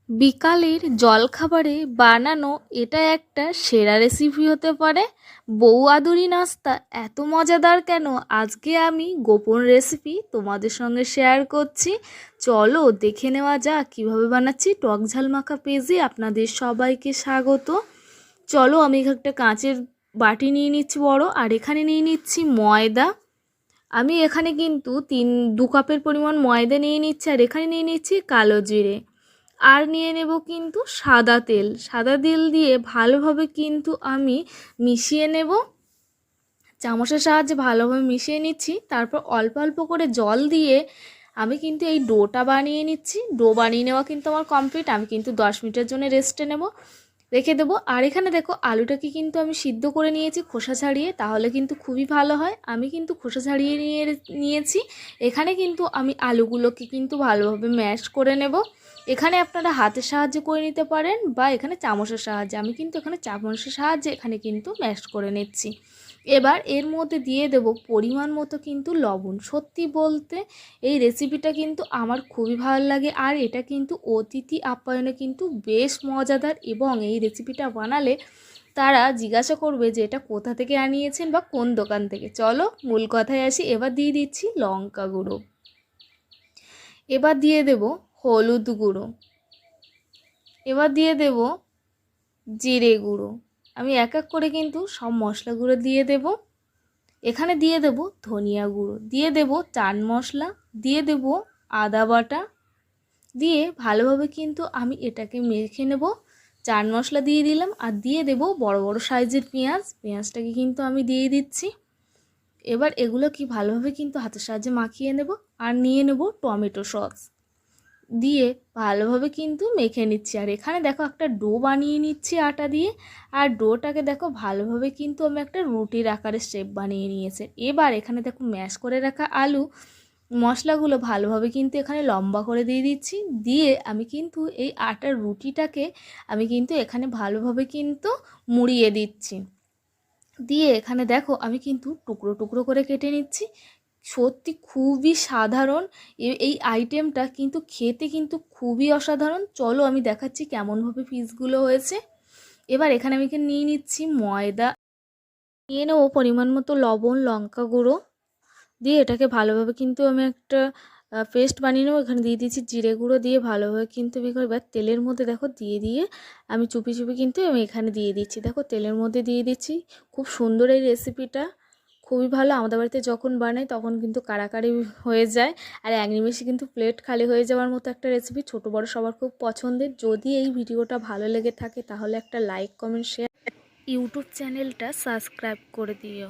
বিকালের জলখাবারে বানানো এটা একটা সেরা রেসিপি হতে পারে। বউ আদুরি নাস্তা এত মজাদার কেন? আজকে আমি গোপন রেসিপি তোমাদের সঙ্গে শেয়ার করছি। চলো দেখে নেওয়া যাক কীভাবে বানাচ্ছি। টক ঝাল মাখা পেজে আপনাদের সবাইকে স্বাগত। চলো আমি একটা কাঁচের বাটি নিয়ে নিচ্ছি বড়, আর এখানে নিয়ে নিচ্ছি ময়দা। আমি এখানে কিন্তু 2 কাপের পরিমাণ ময়দা নিয়ে নিচ্ছি, আর এখানে নিয়ে নিচ্ছি কালো জিরে, আর নিয়ে নেব কিন্তু সাদা তেল। সাদা তেল দিয়ে ভালোভাবে কিন্তু আমি মিশিয়ে নেব, চামচের সাহায্যে ভালোভাবে মিশিয়ে নিচ্ছি। তারপর অল্প অল্প করে জল দিয়ে আমি কিন্তু এই ডোটা বানিয়ে নিচ্ছি। ডো বানিয়ে নেওয়া কিন্তু আমার কমপ্লিট। আমি কিন্তু 10 মিনিটের জন্য রেস্টে নেব, রেখে দেবো। আর এখানে দেখো আলুটাকে কিন্তু আমি সিদ্ধ করে নিয়েছি খোসা ছাড়িয়ে, তাহলে কিন্তু খুবই ভালো হয়। আমি কিন্তু খোসা ছাড়িয়ে নিয়েছি। এখানে কিন্তু আমি আলুগুলোকে কিন্তু ভালোভাবে ম্যাশ করে নেব। এখানে আপনারা হাতের সাহায্যে করে নিতে পারেন বা এখানে চামচের সাহায্যে। আমি কিন্তু এখানে চামচের সাহায্যে এখানে কিন্তু ম্যাশ করে নিচ্ছি। এবার এর মধ্যে দিয়ে দেব পরিমাণ মতো কিন্তু লবণ। সত্যি বলতে এই রেসিপিটা কিন্তু আমার খুবই ভালো লাগে, আর এটা কিন্তু অতিথি আপ্যায়নে কিন্তু বেশ মজাদার। এবং এই রেসিপিটা বানালে তারা জিজ্ঞাসা করবে যে এটা কোথা থেকে আনিয়েছেন বা কোন দোকান থেকে। চলো মূল কথায় আসি। এবার দিয়ে দিচ্ছি লঙ্কা গুঁড়ো, এবার দিয়ে দেব হলুদ গুঁড়ো, এবার দিয়ে দেব জিরে গুঁড়ো। আমি এক এক করে কিন্তু সব মশলাগুলো দিয়ে দেব। এখানে দিয়ে দেব ধনিয়া গুঁড়ো, দিয়ে দেব চাট মশলা, দিয়ে দেব আদা বাটা, দিয়ে ভালোভাবে কিন্তু আমি এটাকে মেখে নেব। চাট মশলা দিয়ে দিলাম, আর দিয়ে দেব বড় বড় সাইজের পেঁয়াজটাকে কিন্তু আমি দিয়ে দিচ্ছি। এবার এগুলো কি ভালোভাবে কিন্তু হাতের সাহায্যে মাখিয়ে নেব। আর নিয়ে নেব টমেটো সস, দিয়ে ভালোভাবে কিন্তু মেখে নিচ্ছি। আর এখানে দেখো একটা ডো বানিয়ে নিচ্ছি আটা দিয়ে, আর ডোটাকে দেখো ভালোভাবে কিন্তু আমি একটা রুটির আকারের শেপ বানিয়ে নিয়েছি। এবার এখানে দেখো ম্যাশ করে রাখা আলু মশলাগুলো ভালোভাবে কিন্তু এখানে লম্বা করে দিয়ে দিচ্ছি। দিয়ে আমি কিন্তু এই আটার রুটিটাকে আমি কিন্তু এখানে ভালোভাবে কিন্তু মুড়িয়ে দিচ্ছি। দিয়ে এখানে দেখো আমি কিন্তু টুকরো টুকরো করে কেটে নিচ্ছি। সত্যি খুবই সাধারণ এই আইটেমটা, কিন্তু খেতে কিন্তু খুবই অসাধারণ। চলো আমি দেখাচ্ছি কেমনভাবে পিসগুলো হয়েছে। এবার এখানে আমি নিয়ে নিচ্ছি ময়দা, নিয়ে নেবো পরিমাণ মতো লবণ, লঙ্কা গুঁড়ো, দিয়ে এটাকে ভালোভাবে কিন্তু আমি একটা পেস্ট বানিয়ে নেবো। এখানে দিয়ে দিচ্ছি জিরে গুঁড়ো, দিয়ে ভালোভাবে কিন্তু আমি এবার তেলের মধ্যে দেখো দিয়ে আমি চুপি চুপি কিন্তু আমি এখানে দিয়ে দিচ্ছি। দেখো তেলের মধ্যে দিয়ে দিচ্ছি। খুব সুন্দর এই রেসিপিটা, খুবই ভালো। আমাদের বাড়িতে যখন বানাই তখন কিন্তু কাড়াকাড়ি হয়ে যায়, আর এক নিমেষে কিন্তু প্লেট খালি হয়ে যাওয়ার মতো একটা রেসিপি। ছোটো বড়ো সবার খুব পছন্দের। যদি এই ভিডিওটা ভালো লেগে থাকে তাহলে একটা লাইক, কমেন্ট, শেয়ার, ইউটিউব চ্যানেলটা সাবস্ক্রাইব করে দিও।